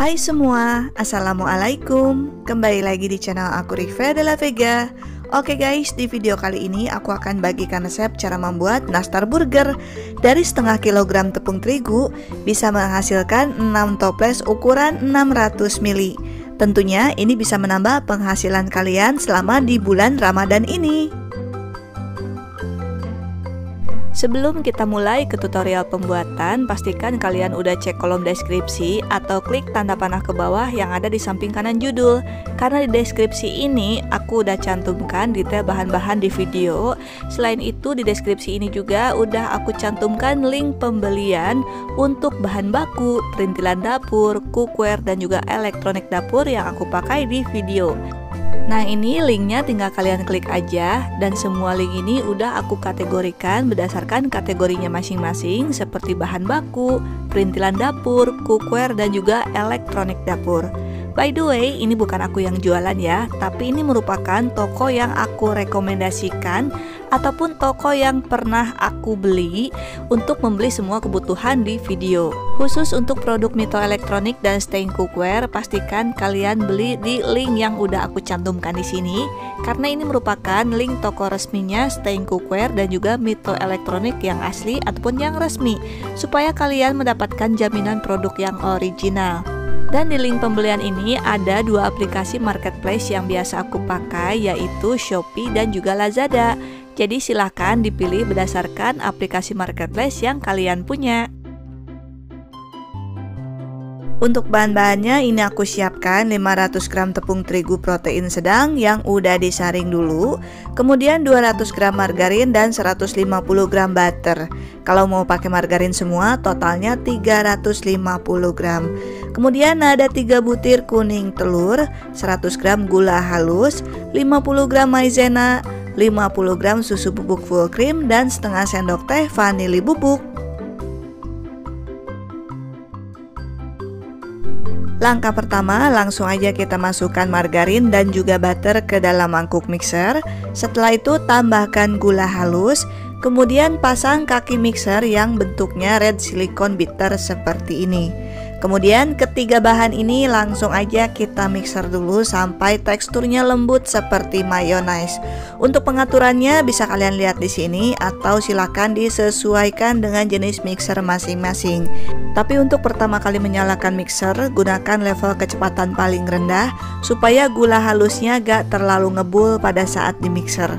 Hai semua, Assalamualaikum. Kembali lagi di channel aku Rive de la Vega. Oke guys, di video kali ini aku akan bagikan resep cara membuat nastar burger. Dari setengah kilogram tepung terigu bisa menghasilkan 6 toples ukuran 600 ml. Tentunya ini bisa menambah penghasilan kalian selama di bulan Ramadan ini. Sebelum kita mulai ke tutorial pembuatan, pastikan kalian udah cek kolom deskripsi atau klik tanda panah ke bawah yang ada di samping kanan judul. Karena di deskripsi ini aku udah cantumkan detail bahan-bahan di video. Selain itu di deskripsi ini juga udah aku cantumkan link pembelian untuk bahan baku, perintilan dapur, cookware dan juga elektronik dapur yang aku pakai di video. Nah ini linknya tinggal kalian klik aja, dan semua link ini udah aku kategorikan berdasarkan kategorinya masing-masing seperti bahan baku, perintilan dapur, cookware dan juga elektronik dapur. By the way, ini bukan aku yang jualan ya, tapi ini merupakan toko yang aku rekomendasikan ataupun toko yang pernah aku beli untuk membeli semua kebutuhan di video. Khusus untuk produk Mito Elektronik dan Stein Cookware, pastikan kalian beli di link yang udah aku cantumkan di sini, karena ini merupakan link toko resminya Stein Cookware dan juga Mito Elektronik yang asli ataupun yang resmi, supaya kalian mendapatkan jaminan produk yang original. Dan di link pembelian ini ada dua aplikasi marketplace yang biasa aku pakai, yaitu Shopee dan juga Lazada. Jadi silahkan dipilih berdasarkan aplikasi marketplace yang kalian punya. Untuk bahan-bahannya ini aku siapkan 500 gram tepung terigu protein sedang yang udah disaring dulu. Kemudian 200 gram margarin dan 150 gram butter. Kalau mau pakai margarin semua totalnya 350 gram. Kemudian ada 3 butir kuning telur, 100 gram gula halus, 50 gram maizena, 50 gram susu bubuk full cream dan setengah sendok teh vanili bubuk. Langkah pertama, langsung aja kita masukkan margarin dan juga butter ke dalam mangkuk mixer. Setelah itu tambahkan gula halus, kemudian pasang kaki mixer yang bentuknya red silicone bitter seperti ini. Kemudian ketiga bahan ini langsung aja kita mixer dulu sampai teksturnya lembut seperti mayonnaise. Untuk pengaturannya bisa kalian lihat di sini atau silakan disesuaikan dengan jenis mixer masing-masing. Tapi untuk pertama kali menyalakan mixer, gunakan level kecepatan paling rendah supaya gula halusnya gak terlalu ngebul pada saat di mixer.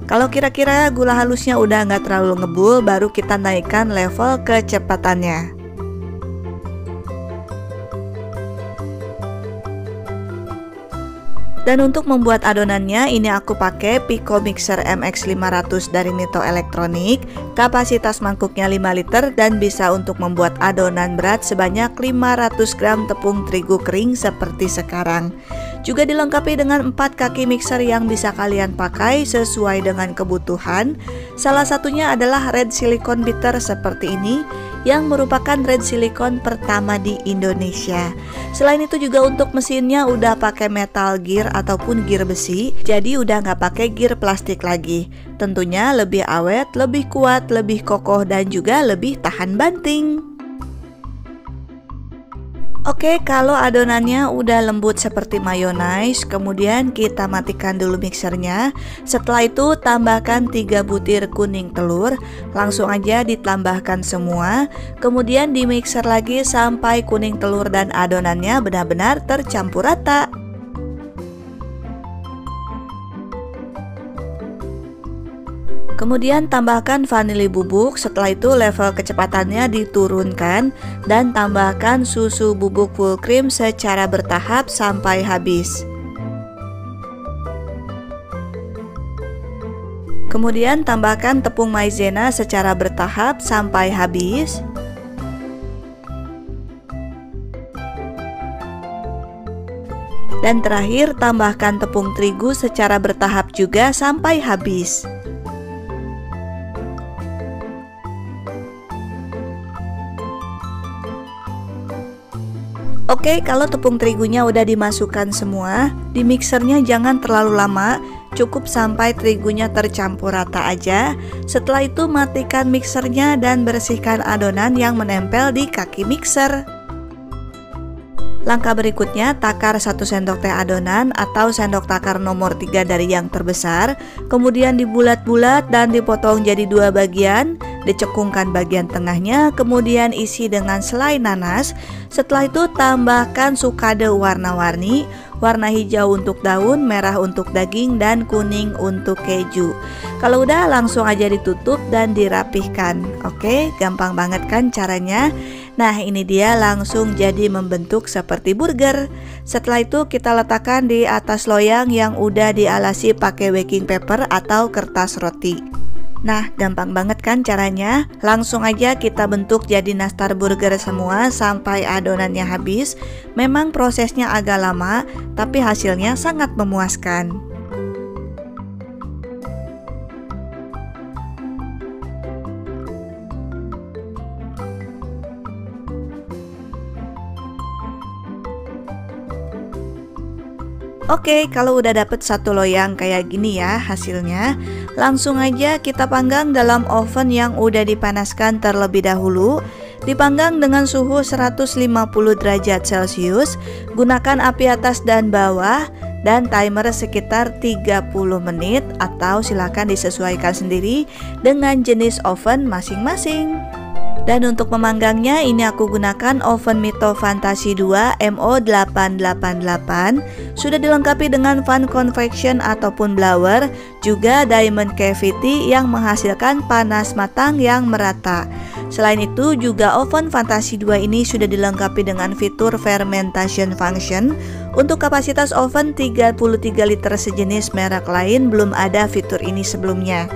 Kalau kira-kira gula halusnya udah gak terlalu ngebul, baru kita naikkan level kecepatannya. Dan untuk membuat adonannya ini aku pakai Pico Mixer MX500 dari Mito Elektronik. Kapasitas mangkuknya 5 liter dan bisa untuk membuat adonan berat sebanyak 500 gram tepung terigu kering seperti sekarang. Juga dilengkapi dengan 4 kaki mixer yang bisa kalian pakai sesuai dengan kebutuhan. Salah satunya adalah red silicone bitter seperti ini, yang merupakan red silicone pertama di Indonesia. Selain itu juga untuk mesinnya udah pakai metal gear ataupun gear besi, jadi udah nggak pakai gear plastik lagi. Tentunya lebih awet, lebih kuat, lebih kokoh dan juga lebih tahan banting. Oke, kalau adonannya udah lembut seperti mayonnaise, kemudian kita matikan dulu mixernya. Setelah itu tambahkan 3 butir kuning telur, langsung aja ditambahkan semua. Kemudian di mixer lagi sampai kuning telur dan adonannya benar-benar tercampur rata. Kemudian tambahkan vanili bubuk, setelah itu level kecepatannya diturunkan dan tambahkan susu bubuk full cream secara bertahap sampai habis. Kemudian tambahkan tepung maizena secara bertahap sampai habis. Dan terakhir tambahkan tepung terigu secara bertahap juga sampai habis. Oke, kalau tepung terigunya udah dimasukkan semua, di mixernya jangan terlalu lama, cukup sampai terigunya tercampur rata aja. Setelah itu matikan mixernya dan bersihkan adonan yang menempel di kaki mixer. Langkah berikutnya, takar 1 sendok teh adonan atau sendok takar nomor 3 dari yang terbesar, kemudian dibulat-bulat dan dipotong jadi 2 bagian, dicekungkan bagian tengahnya, kemudian isi dengan selai nanas. Setelah itu tambahkan sukade warna-warni, warna hijau untuk daun, merah untuk daging, dan kuning untuk keju. Kalau udah, langsung aja ditutup dan dirapihkan. Oke, gampang banget kan caranya? Nah, ini dia langsung jadi membentuk seperti burger. Setelah itu kita letakkan di atas loyang yang udah dialasi pakai baking paper atau kertas roti. Nah, gampang banget kan caranya? Langsung aja kita bentuk jadi nastar burger semua sampai adonannya habis. Memang prosesnya agak lama, tapi hasilnya sangat memuaskan. Oke, kalau udah dapet 1 loyang kayak gini ya hasilnya, langsung aja kita panggang dalam oven yang udah dipanaskan terlebih dahulu. Dipanggang dengan suhu 150 derajat Celcius, gunakan api atas dan bawah, dan timer sekitar 30 menit atau silakan disesuaikan sendiri dengan jenis oven masing-masing. Dan untuk memanggangnya ini aku gunakan oven Mito Fantasi 2 MO888. Sudah dilengkapi dengan fan convection ataupun blower, juga diamond cavity yang menghasilkan panas matang yang merata. Selain itu juga oven Fantasi 2 ini sudah dilengkapi dengan fitur fermentation function. Untuk kapasitas oven 33 liter sejenis merek lain belum ada fitur ini sebelumnya.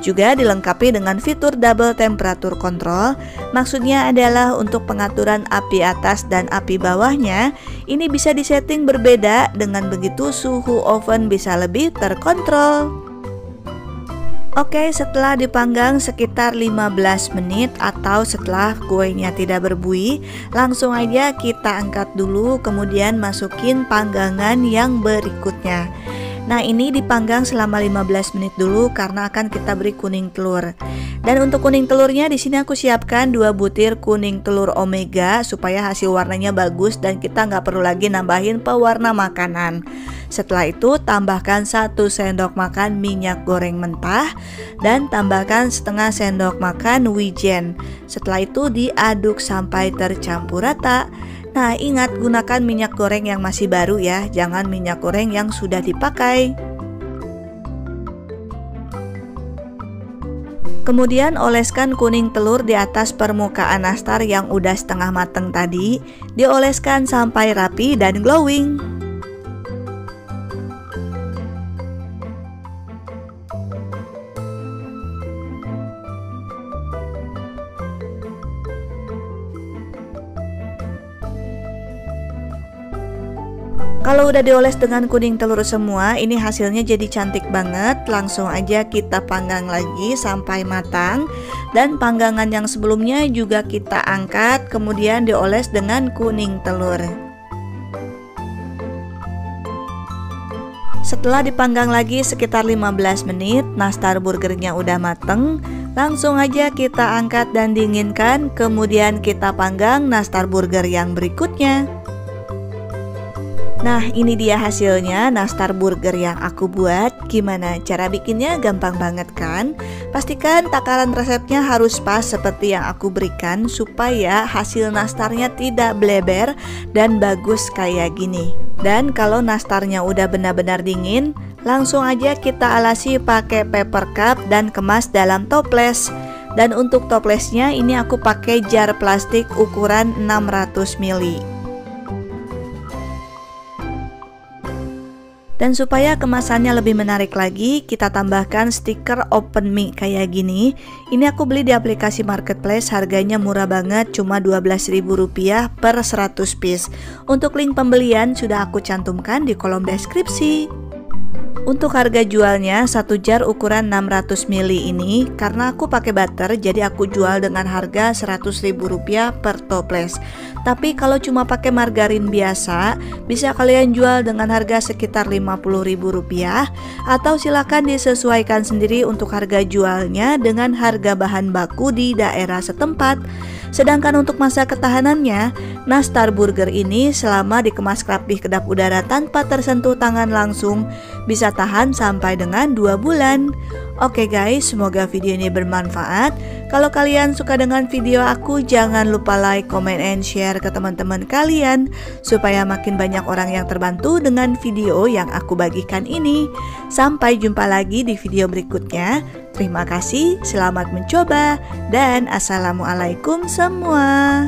Juga dilengkapi dengan fitur double temperature control. Maksudnya adalah untuk pengaturan api atas dan api bawahnya ini bisa disetting berbeda, dengan begitu suhu oven bisa lebih terkontrol. Oke, setelah dipanggang sekitar 15 menit atau setelah kuenya tidak berbuih, langsung aja kita angkat dulu, kemudian masukin panggangan yang berikutnya. Nah, ini dipanggang selama 15 menit dulu karena akan kita beri kuning telur. Dan untuk kuning telurnya di sini aku siapkan 2 butir kuning telur omega supaya hasil warnanya bagus dan kita nggak perlu lagi nambahin pewarna makanan. Setelah itu tambahkan 1 sendok makan minyak goreng mentah dan tambahkan setengah sendok makan wijen. Setelah itu diaduk sampai tercampur rata. Nah, ingat gunakan minyak goreng yang masih baru ya, jangan minyak goreng yang sudah dipakai. Kemudian oleskan kuning telur di atas permukaan nastar yang udah setengah mateng tadi. Dioleskan sampai rapi dan glowing. Kalau udah dioles dengan kuning telur semua, ini hasilnya jadi cantik banget. Langsung aja kita panggang lagi sampai matang. Dan panggangan yang sebelumnya juga kita angkat, kemudian dioles dengan kuning telur. Setelah dipanggang lagi sekitar 15 menit, nastar burgernya udah mateng. Langsung aja kita angkat dan dinginkan, kemudian kita panggang nastar burger yang berikutnya. Nah, ini dia hasilnya nastar burger yang aku buat. Gimana cara bikinnya? Gampang banget kan? Pastikan takaran resepnya harus pas seperti yang aku berikan supaya hasil nastarnya tidak bleber dan bagus kayak gini. Dan kalau nastarnya udah benar-benar dingin, langsung aja kita alasi pakai paper cup dan kemas dalam toples. Dan untuk toplesnya ini aku pakai jar plastik ukuran 600 ml. Dan supaya kemasannya lebih menarik lagi, kita tambahkan stiker open mie kayak gini. Ini aku beli di aplikasi marketplace, harganya murah banget, cuma Rp12.000 per 100 piece. Untuk link pembelian sudah aku cantumkan di kolom deskripsi. Untuk harga jualnya, satu jar ukuran 600 ml ini karena aku pakai butter, jadi aku jual dengan harga Rp100.000 per toples. Tapi kalau cuma pakai margarin biasa, bisa kalian jual dengan harga sekitar Rp50.000 atau silakan disesuaikan sendiri untuk harga jualnya dengan harga bahan baku di daerah setempat. Sedangkan untuk masa ketahanannya, nastar burger ini selama dikemas rapih kedap udara tanpa tersentuh tangan langsung bisa tahan sampai dengan 2 bulan. Oke guys, semoga video ini bermanfaat. Kalau kalian suka dengan video aku, jangan lupa like, comment, and share ke teman-teman kalian supaya makin banyak orang yang terbantu dengan video yang aku bagikan ini. Sampai jumpa lagi di video berikutnya. Terima kasih, selamat mencoba, dan assalamualaikum semua.